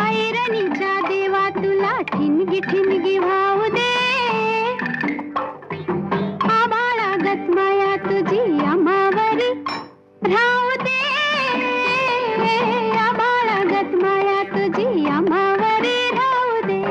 ऐरणीच्या देवा तुला ठिणगी ठिणगी वाहू दे, आभाळागत माया तुझी आम्हावरी राहू दे, आभाळागत माया तुझी आम्हावरी राहू दे.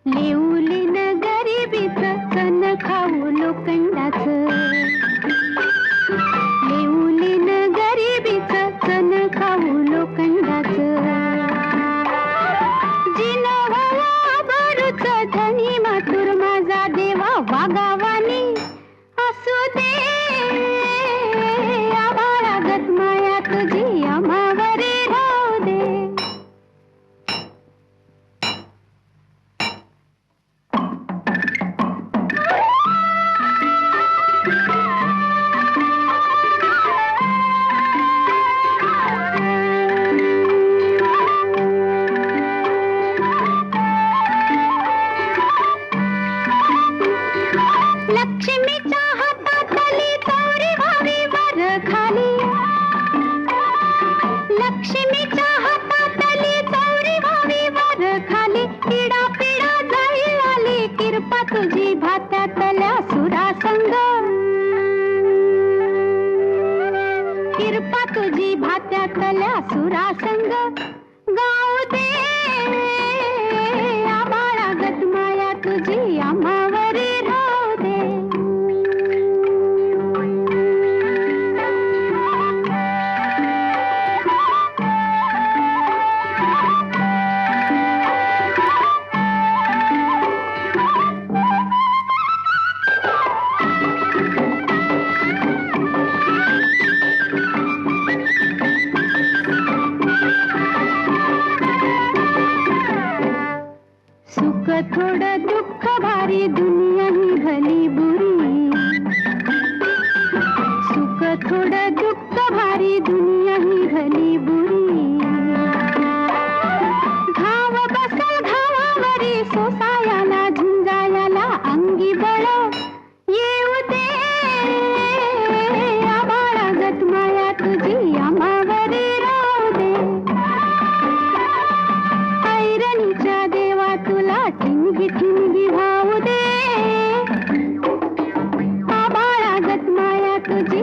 लिवलीन गरिबीचं कण खाऊ लोखंडाचं, लिवलीन गरिबीचं कण खाऊ लोखंडाचं, जिनवला भरूच धनी मातुर माझा देवा वागावानी असू दे, आभाळागत माया तुझी आम्हावरी राहू दे. लक्ष्मीच्या हातातली चौरी व्हावी वर खाली, लक्ष्मीच्या हातातली चौरी व्हावी वर खाली, पिढा पिढा जाईल आली किरपा तुझी भात्यातल्या सुरासंग, किरपा तुझी भात्यातल्या सुरासंग गाऊ दे, आभाळागत माया तुझी आम्हावरी राहू दे. सुख थोडं दुःख भारी दुनिया ही भली बुरी, सुख थोडं दुःख भारी दुनिया ही भली बुरी, घाव बसल घावावरी सोसायाला झुंजायाला अंगी बळ येऊ दे, आभाळागत माया तुझी आम्हावरी राहू दे. ऐरणीच्या देवा तुला ठिणगी ठिणगी वाहू दे, आभाळागत माया तुझी